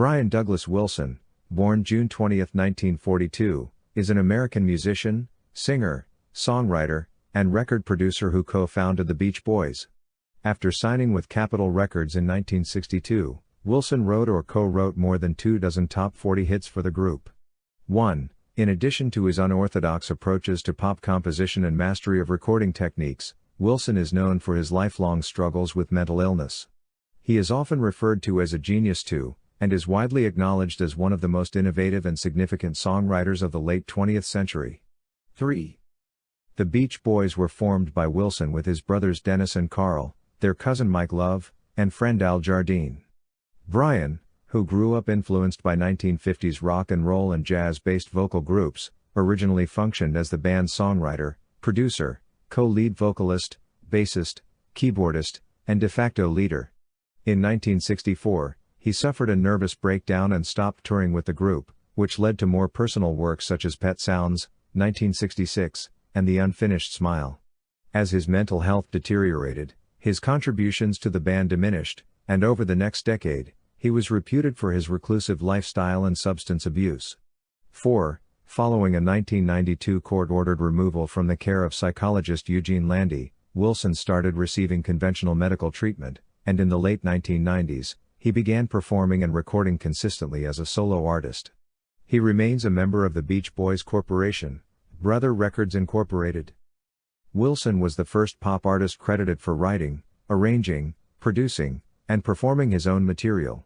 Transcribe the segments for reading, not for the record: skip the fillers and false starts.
Brian Douglas Wilson, born June 20, 1942, is an American musician, singer, songwriter, and record producer who co-founded the Beach Boys. After signing with Capitol Records in 1962, Wilson wrote or co-wrote more than 24 top 40 hits for the group. 1. In addition to his unorthodox approaches to pop composition and mastery of recording techniques, Wilson is known for his lifelong struggles with mental illness. He is often referred to as a genius too, and is widely acknowledged as one of the most innovative and significant songwriters of the late 20th century. 3. The Beach Boys were formed by Wilson with his brothers Dennis and Carl, their cousin Mike Love, and friend Al Jardine. Brian, who grew up influenced by 1950s rock and roll and jazz-based vocal groups, originally functioned as the band's songwriter, producer, co-lead vocalist, bassist, keyboardist, and de facto leader. In 1964, he suffered a nervous breakdown and stopped touring with the group, which led to more personal works such as Pet Sounds, 1966, and The Unfinished Smile. As his mental health deteriorated, his contributions to the band diminished, and over the next decade, he was reputed for his reclusive lifestyle and substance abuse. 4. Following a 1992 court-ordered removal from the care of psychologist Eugene Landy, Wilson started receiving conventional medical treatment, and in the late 1990s, he began performing and recording consistently as a solo artist. He remains a member of the Beach Boys Corporation, Brother Records Incorporated. Wilson was the first pop artist credited for writing, arranging, producing, and performing his own material.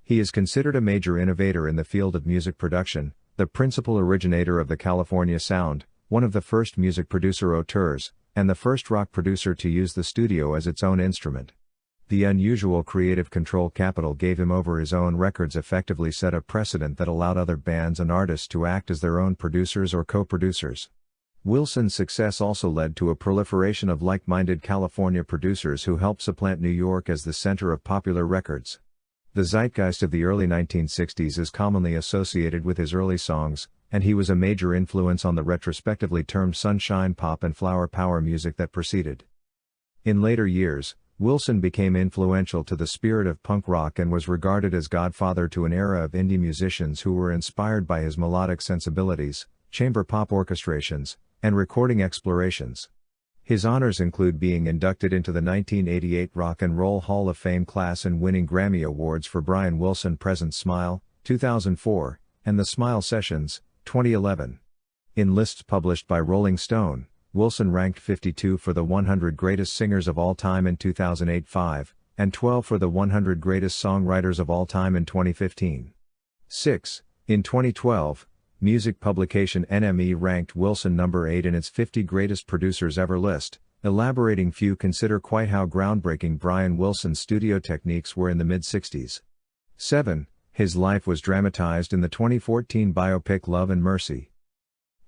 He is considered a major innovator in the field of music production, the principal originator of the California sound, one of the first music producer auteurs, and the first rock producer to use the studio as its own instrument. The unusual creative control Capitol gave him over his own records effectively set a precedent that allowed other bands and artists to act as their own producers or co-producers. Wilson's success also led to a proliferation of like-minded California producers who helped supplant New York as the center of popular records. The zeitgeist of the early 1960s is commonly associated with his early songs, and he was a major influence on the retrospectively termed sunshine pop and flower power music that preceded. In later years, Wilson became influential to the spirit of punk rock and was regarded as godfather to an era of indie musicians who were inspired by his melodic sensibilities, chamber pop orchestrations, and recording explorations. His honors include being inducted into the 1988 Rock and Roll Hall of Fame class and winning Grammy Awards for Brian Wilson Presents Smile, 2004, and The Smile Sessions, 2011. In lists published by Rolling Stone, Wilson ranked 52 for the 100 Greatest Singers of All Time in 2008-5, and 12 for the 100 Greatest Songwriters of All Time in 2015. 6. In 2012, music publication NME ranked Wilson number 8 in its 50 Greatest Producers Ever list, elaborating few consider quite how groundbreaking Brian Wilson's studio techniques were in the mid-60s. 7. His life was dramatized in the 2014 biopic Love and Mercy.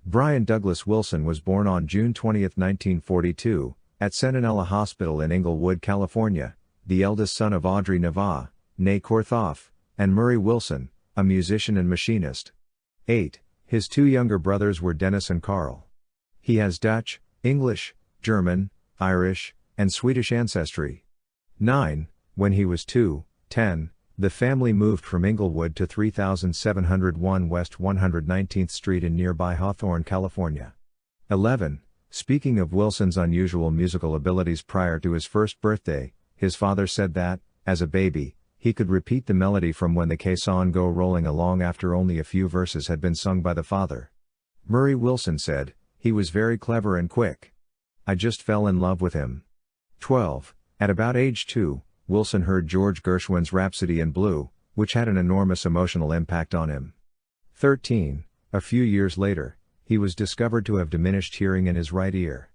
Brian Douglas Wilson was born on June 20, 1942, at Centinela Hospital in Inglewood, California, the eldest son of Audrey Nava, née Korthoff, and Murray Wilson, a musician and machinist. 8. His two younger brothers were Dennis and Carl. He has Dutch, English, German, Irish, and Swedish ancestry. 9. When he was 10, the family moved from Inglewood to 3701 West 119th Street in nearby Hawthorne, California. 11. Speaking of Wilson's unusual musical abilities prior to his first birthday, his father said that, as a baby, he could repeat the melody from When the Caisson Go Rolling Along after only a few verses had been sung by the father. Murray Wilson said, "He was very clever and quick. I just fell in love with him." 12. At about age 2, Wilson heard George Gershwin's Rhapsody in Blue, which had an enormous emotional impact on him. 13. A few years later, he was discovered to have diminished hearing in his right ear.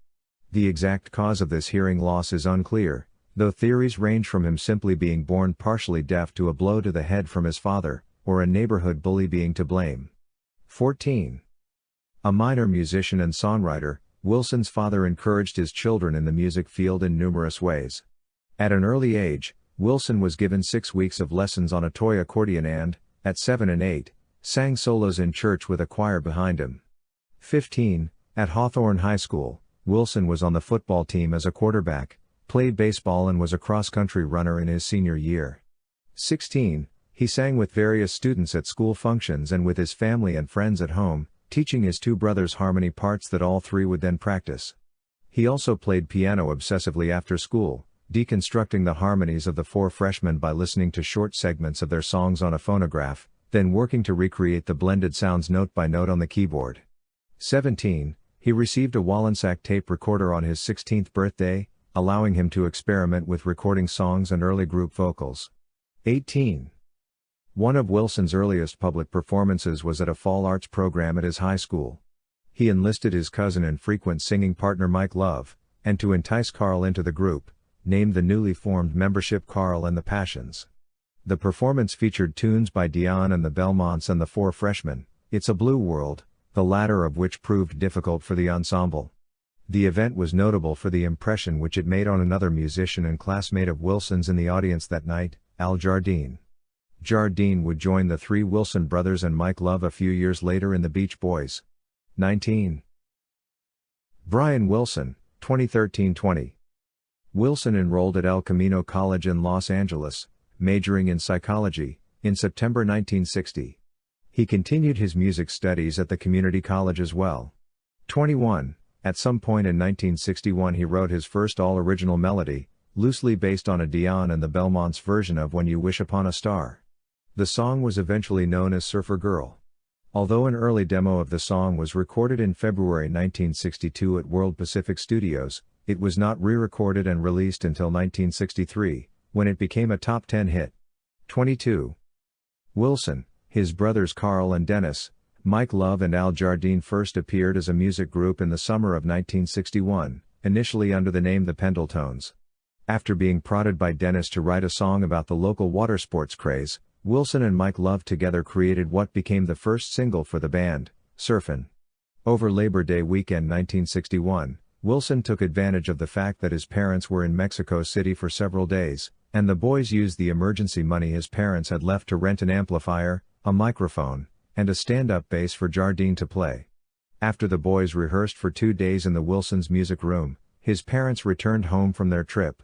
The exact cause of this hearing loss is unclear, though theories range from him simply being born partially deaf to a blow to the head from his father, or a neighborhood bully being to blame. 14. A minor musician and songwriter, Wilson's father encouraged his children in the music field in numerous ways. At an early age, Wilson was given 6 weeks of lessons on a toy accordion and, at 7 and 8, sang solos in church with a choir behind him. 15. At Hawthorne High School, Wilson was on the football team as a quarterback, played baseball and was a cross-country runner in his senior year. 16. He sang with various students at school functions and with his family and friends at home, teaching his two brothers harmony parts that all three would then practice. He also played piano obsessively after school, deconstructing the harmonies of the four freshmen by listening to short segments of their songs on a phonograph, then working to recreate the blended sounds note by note on the keyboard. 17. He received a Wallensack tape recorder on his 16th birthday, allowing him to experiment with recording songs and early group vocals. 18. One of Wilson's earliest public performances was at a fall arts program at his high school. He enlisted his cousin and frequent singing partner Mike Love, and to entice Carl into the group, named the newly formed membership Carl and the Passions. The performance featured tunes by Dion and the Belmonts and the Four Freshmen, It's a Blue World, the latter of which proved difficult for the ensemble. The event was notable for the impression which it made on another musician and classmate of Wilson's in the audience that night, Al Jardine. Jardine would join the three Wilson brothers and Mike Love a few years later in the Beach Boys. 19. Brian Wilson, 2013-20. Wilson enrolled at El Camino College in Los Angeles, majoring in psychology, in September 1960. He continued his music studies at the community college as well. 21. At some point in 1961 he wrote his first all-original melody, loosely based on a Dion and the Belmonts version of When You Wish Upon a Star. The song was eventually known as Surfer Girl. Although an early demo of the song was recorded in February 1962 at World Pacific Studios, it was not re-recorded and released until 1963, when it became a top 10 hit. 22. Wilson, his brothers Carl and Dennis, Mike Love and Al Jardine first appeared as a music group in the summer of 1961, initially under the name the Pendletones. After being prodded by Dennis to write a song about the local water sports craze, Wilson and Mike Love together created what became the first single for the band, Surfin'. Over Labor Day weekend 1961, Wilson took advantage of the fact that his parents were in Mexico City for several days, and the boys used the emergency money his parents had left to rent an amplifier, a microphone, and a stand-up bass for Jardine to play. After the boys rehearsed for 2 days in the Wilsons' music room, his parents returned home from their trip.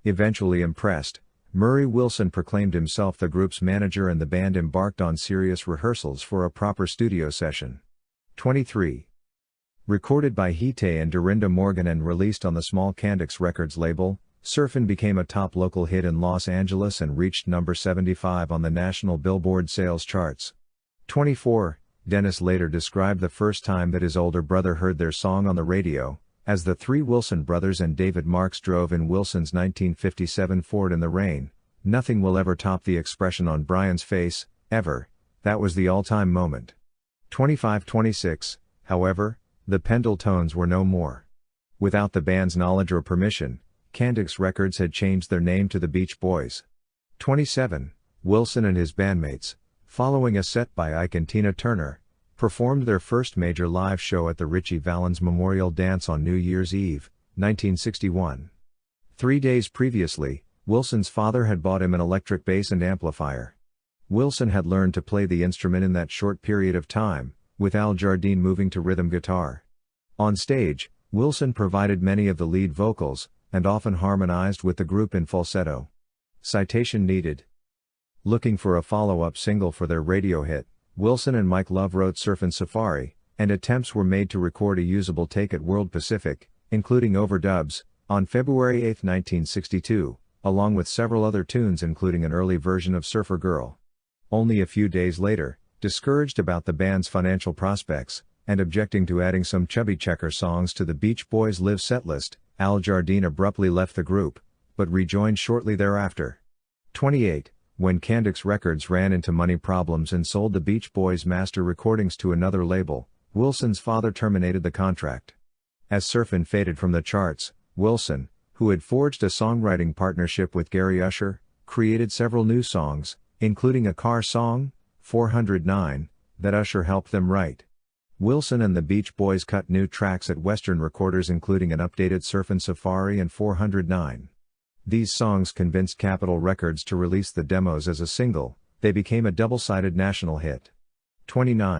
Eventually impressed, Murray Wilson proclaimed himself the group's manager and the band embarked on serious rehearsals for a proper studio session. 23. Recorded by Hite and Dorinda Morgan and released on the small Candix Records label, Surfin' became a top local hit in Los Angeles and reached number 75 on the national Billboard sales charts. 24. Dennis later described the first time that his older brother heard their song on the radio, as the three Wilson brothers and David Marks drove in Wilson's 1957 Ford in the rain. Nothing will ever top the expression on Brian's face, ever. That was the all-time moment. 25-26, however, the Pendletones were no more. Without the band's knowledge or permission, Candix Records had changed their name to the Beach Boys. 27. Wilson and his bandmates, following a set by Ike and Tina Turner, performed their first major live show at the Ritchie Valens Memorial Dance on New Year's Eve, 1961. 3 days previously, Wilson's father had bought him an electric bass and amplifier. Wilson had learned to play the instrument in that short period of time, with Al Jardine moving to rhythm guitar. On stage, Wilson provided many of the lead vocals, and often harmonized with the group in falsetto. Citation needed. Looking for a follow-up single for their radio hit, Wilson and Mike Love wrote Surfin' Safari, and attempts were made to record a usable take at World Pacific, including overdubs, on February 8, 1962, along with several other tunes including an early version of Surfer Girl. Only a few days later, discouraged about the band's financial prospects, and objecting to adding some chubby checker songs to the Beach Boys' live setlist, Al Jardine abruptly left the group, but rejoined shortly thereafter. 28. When Candix Records ran into money problems and sold the Beach Boys' master recordings to another label, Wilson's father terminated the contract. As Surfin' faded from the charts, Wilson, who had forged a songwriting partnership with Gary Usher, created several new songs, including a car song, 409, that Usher helped them write. Wilson and the Beach Boys cut new tracks at Western Recorders including an updated Surfin' Safari and 409. These songs convinced Capitol Records to release the demos as a single. They became a double-sided national hit. 29.